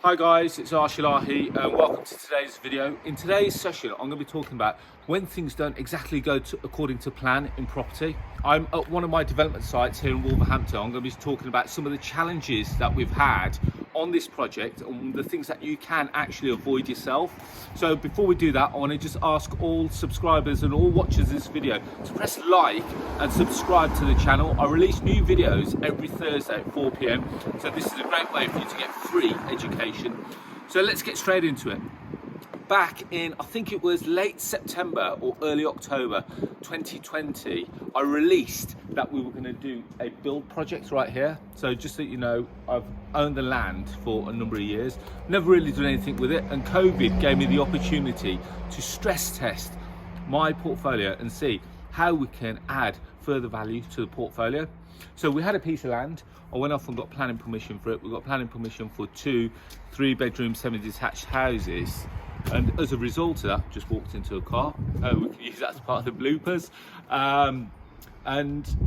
Hi guys, it's Arsh Ellahi and welcome to today's video. In today's session, I'm going to be talking about when things don't exactly go according to plan in property. I'm at one of my development sites here in Wolverhampton. I'm going to be talking about some of the challenges that we've had on this project and the things that you can actually avoid yourself. So before we do that, I want to just ask all subscribers and all watchers of this video to press like and subscribe to the channel. I release new videos every Thursday at 4 p.m. So this is a great way for you to get free education. So let's get straight into it. Back in, I think it was late September or early October 2020, I released that we were going to do a build project right here. So just so you know, I've owned the land for a number of years, never really done anything with it, and COVID gave me the opportunity to stress test my portfolio and see how we can add further value to the portfolio. So we had a piece of land. I went off and got planning permission for it. We got planning permission for 2 3-bedroom semi-detached houses. And as a result of that, just walked into a car. We can use that as part of the bloopers. And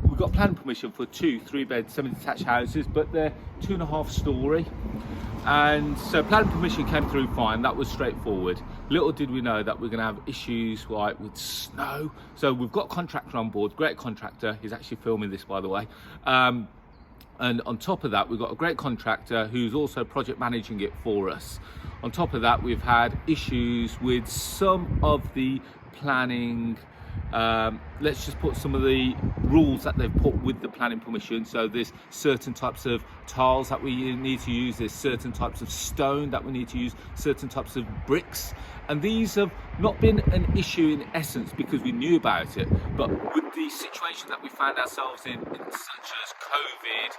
we got planning permission for 2 3-bed semi-detached houses, but they're 2.5 story. And so planning permission came through fine. That was straightforward. Little did we know that we're going to have issues like with snow. So we've got a contractor on board, great contractor. He's actually filming this, by the way. And on top of that, we've got a great contractor who's also project managing it for us. On top of that, we've had issues with some of the planning. Let's just put some of the rules that they've put with the planning permission. So there's certain types of tiles that we need to use, there's certain types of stone that we need to use, certain types of bricks. And these have not been an issue in essence because we knew about it, but with the situation that we found ourselves in such as COVID,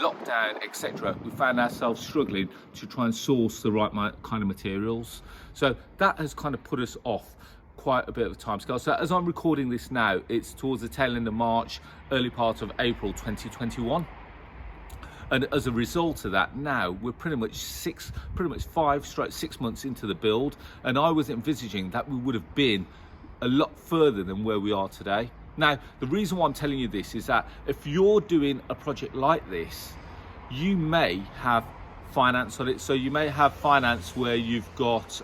lockdown, etc., we found ourselves struggling to try and source the right kind of materials. So that has kind of put us off quite a bit of a time scale. So as I'm recording this now, it's towards the tail end of March, early part of April 2021. And as a result of that, now we're pretty much 5-6 months into the build, and I was envisaging that we would have been a lot further than where we are today. Now, the reason why I'm telling you this is that if you're doing a project like this, you may have finance on it. So you may have finance where you've got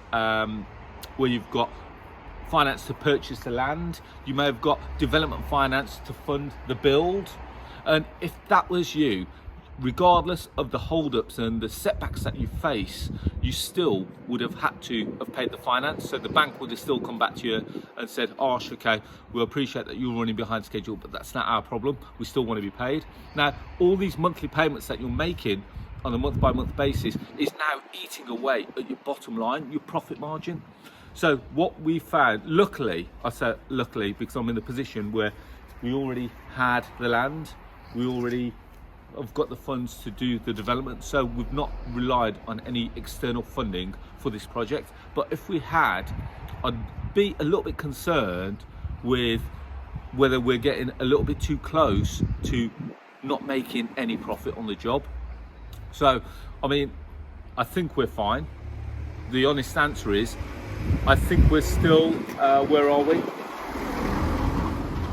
finance to purchase the land. You may have got development finance to fund the build. And if that was you, regardless of the holdups and the setbacks that you face, you still would have had to have paid the finance. So the bank would have still come back to you and said, Arsh, okay, we appreciate that you're running behind schedule, but that's not our problem. We still want to be paid. Now, all these monthly payments that you're making on a month-by-month basis is now eating away at your bottom line, your profit margin. So what we found, luckily, I say luckily because I'm in the position where we already had the land, we already have got the funds to do the development, so we've not relied on any external funding for this project. But if we had, I'd be a little bit concerned with whether we're getting a little bit too close to not making any profit on the job. So, I mean, I think we're fine. The honest answer is, I think we're still, where are we?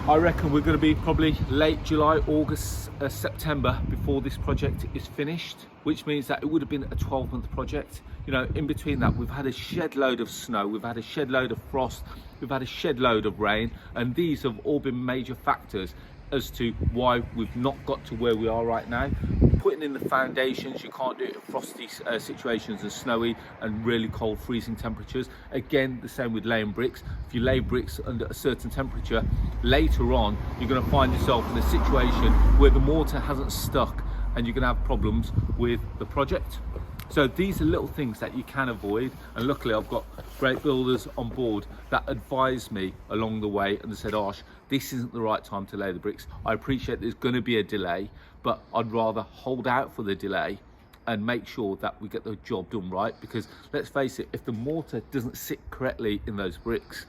I reckon we're going to be probably late July, August, September before this project is finished, which means that it would have been a 12-month project. You know, in between that, we've had a shed load of snow, we've had a shed load of frost, we've had a shed load of rain, and these have all been major factors as to why we've not got to where we are right now. Putting in the foundations, you can't do it in frosty situations and snowy and really cold freezing temperatures. Again, the same with laying bricks. If you lay bricks under a certain temperature, later on you're going to find yourself in a situation where the mortar hasn't stuck and you're going to have problems with the project. So these are little things that you can avoid, and luckily I've got great builders on board that advise me along the way and they said, Arsh, this isn't the right time to lay the bricks. I appreciate there's going to be a delay, but I'd rather hold out for the delay and make sure that we get the job done right, because let's face it, if the mortar doesn't sit correctly in those bricks,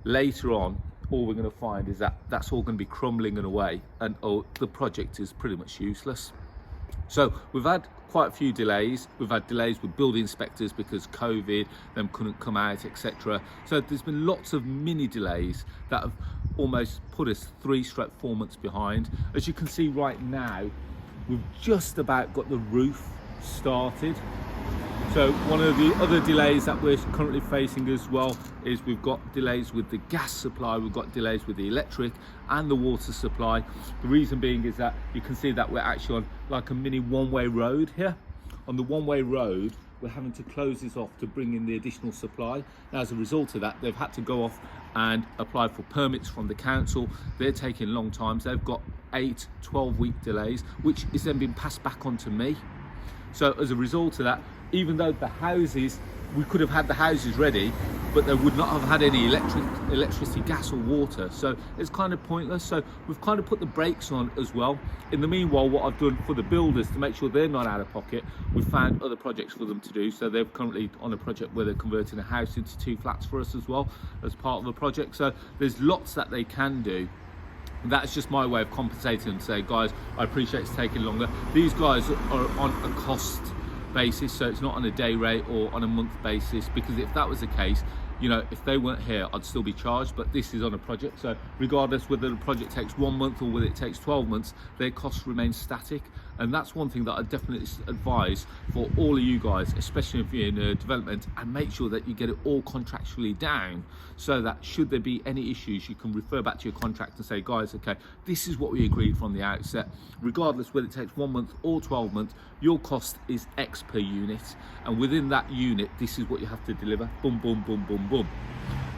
later on all we're going to find is that that's all going to be crumbling away and the project is pretty much useless. So we've had quite a few delays. We've had delays with building inspectors because COVID, them couldn't come out, etc. So there's been lots of mini delays that have almost put us 3-4 months behind. As you can see right now, we've just about got the roof started. So one of the other delays that we're currently facing as well is we've got delays with the gas supply, we've got delays with the electric and the water supply. The reason being is that you can see that we're actually on like a mini one-way road here. On the one-way road, we're having to close this off to bring in the additional supply. Now, as a result of that, they've had to go off and apply for permits from the council. They're taking long times. They've got 8-12 week delays, which is then being passed back on to me. So as a result of that, even though the houses, we could have had the houses ready, but they would not have had any electricity, gas or water. So it's kind of pointless. So we've kind of put the brakes on as well. In the meanwhile, what I've done for the builders to make sure they're not out of pocket, we've found other projects for them to do. So they're currently on a project where they're converting a house into 2 flats for us as well as part of the project. So there's lots that they can do. That's just my way of compensating and say, guys, I appreciate it's taking longer. These guys are on a cost basis, so it's not on a day rate or on a month basis, because if that was the case, you know, if they weren't here, I'd still be charged. But this is on a project, so regardless whether the project takes 1 month or whether it takes 12 months, their costs remain static. And that's one thing that I definitely advise for all of you guys, especially if you're in development, and make sure that you get it all contractually down, so that should there be any issues, you can refer back to your contract and say, guys, okay, this is what we agreed from the outset. Regardless whether it takes 1 month or 12 months, your cost is X per unit, and within that unit, this is what you have to deliver. Boom, boom, boom, boom, boom.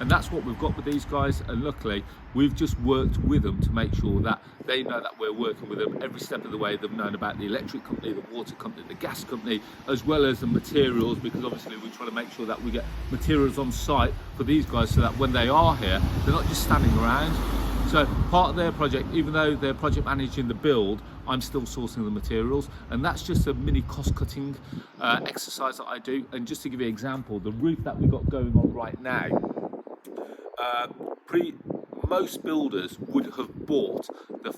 And that's what we've got with these guys, and luckily we've just worked with them to make sure that they know that we're working with them every step of the way. They've known about the electric company, the water company, the gas company, as well as the materials, because obviously we try to make sure that we get materials on site for these guys, so that when they are here, they're not just standing around. So part of their project, even though they're project managing the build, I'm still sourcing the materials, and that's just a mini cost-cutting exercise that I do. And just to give you an example, the roof that we've got going on right now, most builders would have bought the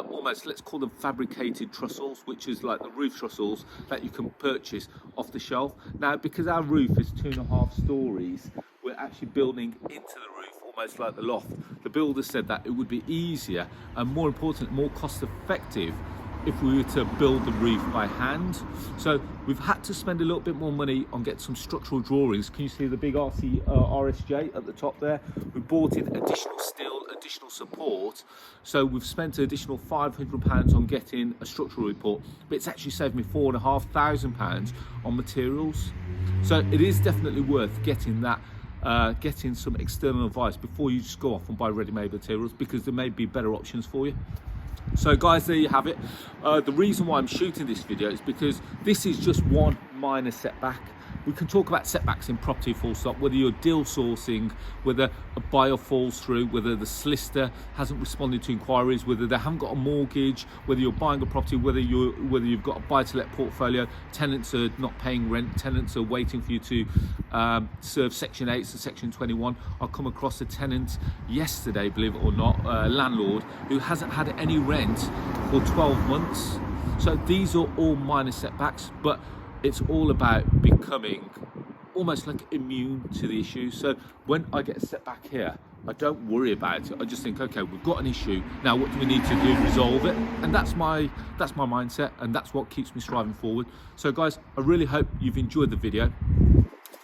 almost, let's call them fabricated trestles, which is like the roof trestles that you can purchase off the shelf. Now, because our roof is 2.5 stories, we're actually building into the roof, almost like the loft. The builder said that it would be easier and, more important, more cost effective if we were to build the roof by hand. So we've had to spend a little bit more money on getting some structural drawings. Can you see the big RSJ at the top there? We bought in additional steel, additional support. So we've spent an additional £500 on getting a structural report, but it's actually saved me £4,500 on materials. So it is definitely worth getting that, getting some external advice before you just go off and buy ready-made materials, because there may be better options for you. So guys, there you have it. The reason why I'm shooting this video is because this is just one minor setback. We can talk about setbacks in property full stop, whether you're deal sourcing, whether a buyer falls through, whether the solicitor hasn't responded to inquiries, whether they haven't got a mortgage, whether you're buying a property, whether you've got a buy-to-let portfolio, tenants are not paying rent, tenants are waiting for you to serve Section 8 to Section 21. I come across a tenant yesterday, believe it or not, a landlord who hasn't had any rent for 12 months. So these are all minor setbacks, but it's all about becoming almost like immune to the issue. So when I get a setback here, I don't worry about it. I just think, okay, we've got an issue. Now what do we need to do to resolve it? And that's my mindset, and that's what keeps me striving forward. So guys, I really hope you've enjoyed the video.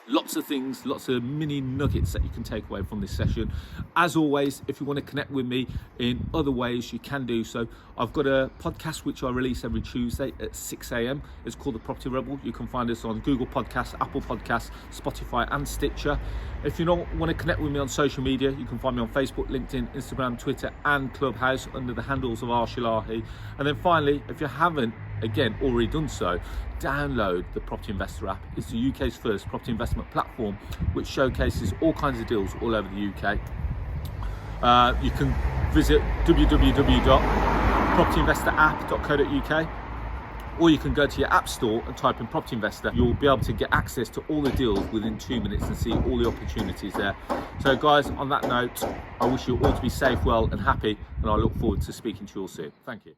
Lots of things, lots of mini nuggets that you can take away from this session. As always, if you want to connect with me in other ways, you can do so. I've got a podcast which I release every Tuesday at 6 a.m. It's called The Property Rebel. You can find us on Google Podcasts, Apple Podcasts, Spotify and Stitcher. If you don't want to connect with me on social media, you can find me on Facebook, LinkedIn, Instagram, Twitter and Clubhouse under the handles of Arsh Ellahi. And then finally, if you haven't again already done so, download the Property Investor app. It's the UK's first property investment platform which showcases all kinds of deals all over the UK. You can visit www.propertyinvestorapp.co.uk, or you can go to your app store and type in Property Investor. You'll be able to get access to all the deals within 2 minutes and see all the opportunities there. So guys, on that note, I wish you all to be safe, well and happy, and I look forward to speaking to you all soon. Thank you.